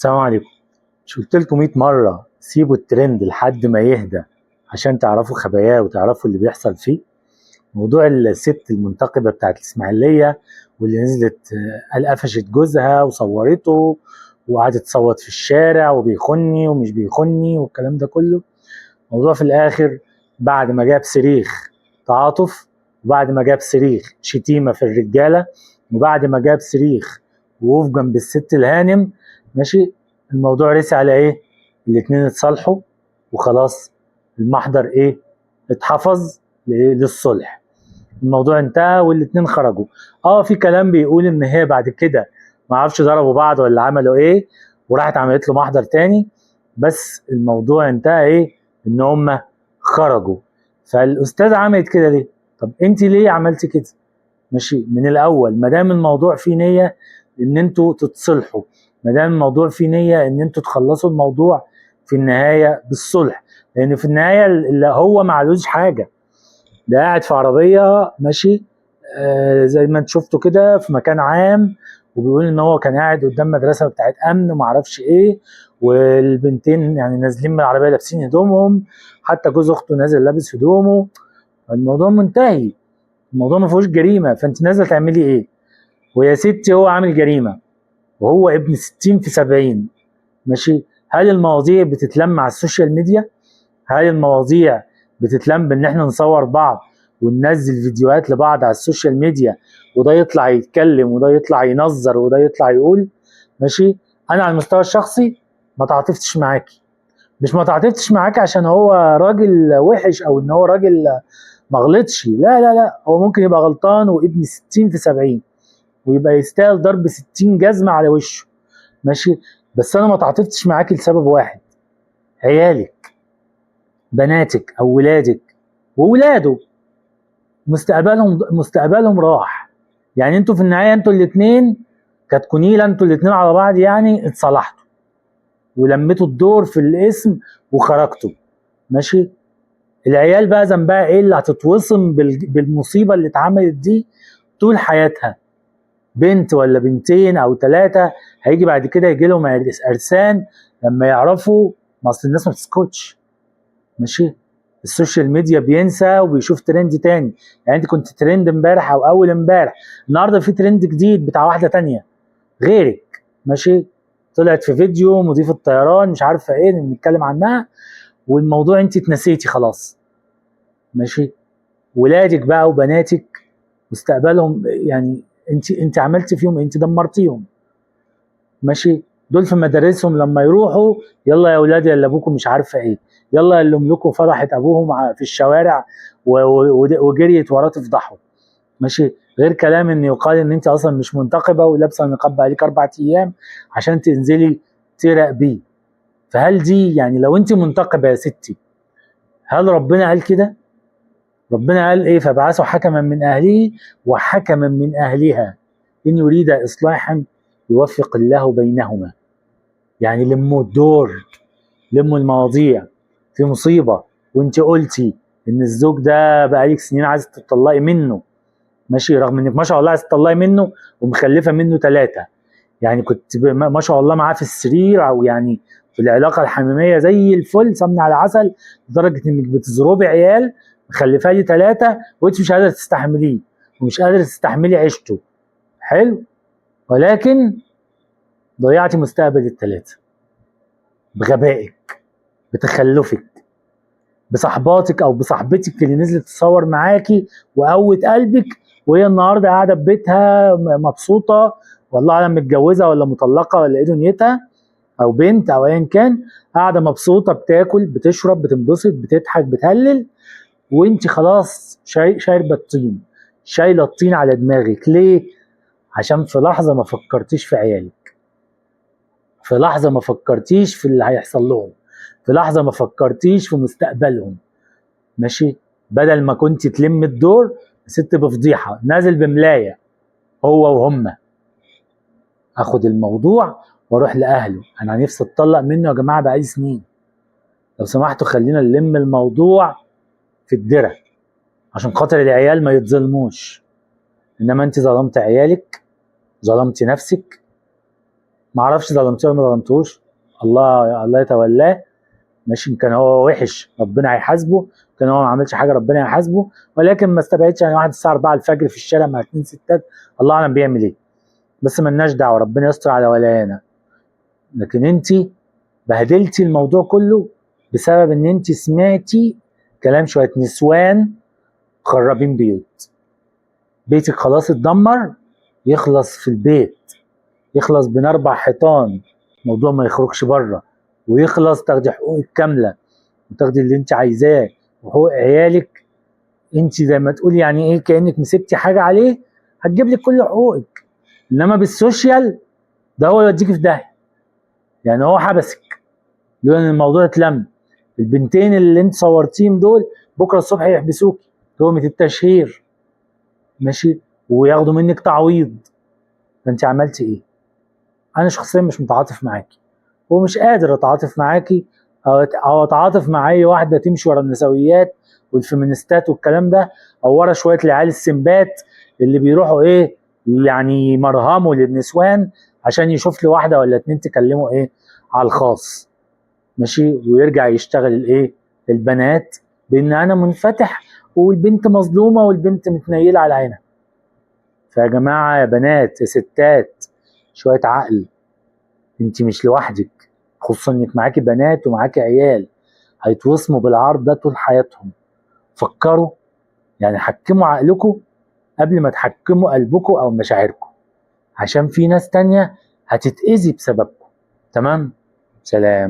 السلام عليكم. مش قلت لكم 100 مرة سيبوا الترند لحد ما يهدى عشان تعرفوا خباياه وتعرفوا اللي بيحصل فيه؟ موضوع الست المنتقبة بتاعت الإسماعيلية واللي نزلت قال قفشت جوزها وصورته وقعدت تصوت في الشارع وبيخني ومش بيخني والكلام ده كله. موضوع في الآخر بعد ما جاب صريخ تعاطف، وبعد ما جاب صريخ شتيمة في الرجالة، وبعد ما جاب صريخ وقوف جنب الست الهانم، ماشي، الموضوع رسي على ايه؟ الاتنين اتصالحوا وخلاص. المحضر ايه؟ اتحفظ للصلح. الموضوع انتهى والاتنين خرجوا. في كلام بيقول ان هي بعد كده ما اعرفش ضربوا بعض ولا عملوا ايه، وراحت عملت له محضر تاني، بس الموضوع انتهى ايه؟ ان هم خرجوا. فالاستاذ عملت كده ليه؟ طب انت ليه عملتي كده؟ ماشي، من الاول ما دام الموضوع فيه نيه ان انتوا تتصلحوا، ما دام الموضوع فيه نيه ان انتوا تخلصوا الموضوع في النهايه بالصلح، لان في النهايه اللي هو ما علوش حاجه، ده قاعد في عربيه ماشي، زي ما انت شفتوا كده في مكان عام، وبيقول ان هو كان قاعد قدام مدرسه بتاعت امن وما اعرفش ايه، والبنتين يعني نازلين من العربيه لابسين هدومهم، حتى جوز اخته نازل لابس هدومه. الموضوع منتهي، الموضوع ما فيهوش جريمه، فانت نازله تعملي ايه؟ ويا ستي هو عامل جريمه وهو ابن 60 في 70، ماشي. هل المواضيع بتتلم على السوشيال ميديا؟ هل المواضيع بتتلم بان احنا نصور بعض وننزل فيديوهات لبعض على السوشيال ميديا، وده يطلع يتكلم وده يطلع ينظر وده يطلع يقول؟ ماشي. انا على المستوى الشخصي ما تعاطفتش معاكي، مش ما تعاطفتش معاكي عشان هو راجل وحش او ان هو راجل ما غلطش، لا لا لا، هو ممكن يبقى غلطان وابن 60 في 70 ويبقى يستاهل ضرب 60 جزمة على وشه، ماشي. بس انا ما تعاطفتش معاكي لسبب واحد: عيالك، بناتك او ولادك وولاده، مستقبلهم راح. يعني انتوا في النهايه انتوا الاثنين كتكونيله، انتوا الاثنين على بعض يعني اتصالحتوا ولميتوا الدور في الاسم وخرجتوا، ماشي. العيال بقى ذنبها ايه اللي هتتوصم بالمصيبه اللي اتعملت دي طول حياتها؟ بنت ولا بنتين او ثلاثه هيجي بعد كده يجي لهم ارسان لما يعرفوا، ما اصل الناس ما بتسكتش، ماشي. السوشيال ميديا بينسى وبيشوف ترند تاني. يعني انت كنت ترند امبارح او اول امبارح، النهارده في ترند جديد بتاع واحده تانيه غيرك، ماشي، طلعت في فيديو مضيف الطيران مش عارفه ايه بنتكلم عنها، والموضوع انت اتنسيتي خلاص، ماشي. ولادك بقى وبناتك مستقبلهم يعني انت عملتي فيهم، انت دمرتيهم، ماشي. دول في مدارسهم لما يروحوا يلا يا اولاد يلا ابوكم مش عارفه ايه، يلا اللي املكوا فرحت ابوهم في الشوارع وجريت وراه تفضحوا، ماشي. غير كلام ان يقال ان انت اصلا مش منتقبه ولابسه النقاب بقالك 4 ايام عشان تنزلي تراقبيه. فهل دي يعني لو انت منتقبه يا ستي، هل ربنا قال كده؟ ربنا قال ايه؟ فبعثوا حكما من اهله وحكما من اهلها ان يريد اصلاحا يوفق الله بينهما. يعني لموا الدور، لموا المواضيع. في مصيبه وانت قلتي ان الزوج ده بقالك سنين عايزه تطلقي منه، ماشي، رغم انك ما شاء الله عايزه تطلقي منه ومخلفه منه 3، يعني كنت ما شاء الله معاه في السرير او يعني في العلاقه الحميميه زي الفل سمنه على عسل، لدرجه انك بتزربي عيال مخلفه لي 3 وانت مش قادره تستحمليه ومش قادره تستحملي عيشته، حلو، ولكن ضيعتي مستقبل ال3 بغبائك، بتخلفك، بصحباتك او بصاحبتك اللي نزلت تصور معاكي وقوت قلبك، وهي النهارده قاعده في بيتها مبسوطه، والله اعلم متجوزه ولا مطلقه ولا ايه دنيتها، او بنت او ايا كان، قاعده مبسوطه بتاكل بتشرب بتنبسط بتضحك بتهلل، وانت خلاص شايله الطين، شايله الطين على دماغك. ليه؟ عشان في لحظه ما فكرتيش في عيالك، في لحظه ما فكرتيش في اللي هيحصل لهم، في لحظه ما فكرتيش في مستقبلهم، ماشي. بدل ما كنت تلم الدور ست بفضيحه نازل بملايه هو وهم، اخد الموضوع واروح لاهله، انا نفسي اتطلق منه يا جماعه بقالي سنين، لو سمحتوا خلينا نلم الموضوع في الدرة عشان خاطر العيال ما يتظلموش. انما انت ظلمت عيالك، ظلمت نفسك، معرفش ظلمتيه ولا ما ظلمتوش، الله يتولاه. ماشي، كان هو وحش ربنا هيحاسبه، كان هو ما عملش حاجه ربنا هيحاسبه، ولكن ما استبعدش يعني واحد الساعه 4 الفجر في الشارع مع 2 ستات، الله اعلم بيعمل ايه، بس ملناش دعوه، ربنا يستر على ولايانا. لكن انت بهدلتي الموضوع كله بسبب ان انت سمعتي كلام شويه نسوان خرابين بيتك خلاص اتدمر، يخلص في البيت، يخلص بين 4 حيطان، الموضوع ما يخرجش بره، ويخلص تاخدي حقوقك كامله، وتاخدي اللي انت عايزاه وحقوق عيالك. انت زي ما تقولي يعني ايه، كانك مسكتي حاجه عليه هتجيب لك كل حقوقك. انما بالسوشيال ده هو يوديكي في داهيه، يعني هو حبسك لولا ان الموضوع اتلم. البنتين اللي انت صورتيهم دول بكره الصبح يحبسوكي تهمه التشهير، ماشي، وياخدوا منك تعويض. فانت عملتي ايه؟ انا شخصيا مش متعاطف معاكي، ومش قادر اتعاطف معاكي او اتعاطف مع اي واحده تمشي ورا النسويات والفيمينيستات والكلام ده، او ورا شويه العيال السمبات اللي بيروحوا ايه يعني مرهموا للنسوان عشان يشوف لي واحده ولا 2 تكلموا ايه على الخاص، ماشي، ويرجع يشتغل الايه البنات بان انا منفتح والبنت مظلومه والبنت متنيله على عينها. فيا جماعه يا بنات يا ستات، شويه عقل، انت مش لوحدك، خصوصا انك معاكي بنات ومعاكي عيال هيتوصموا بالعار ده طول حياتهم. فكروا، يعني حكموا عقلكم قبل ما تحكموا قلبكم او مشاعركم، عشان في ناس تانية هتتأذي بسببكم. تمام، سلام.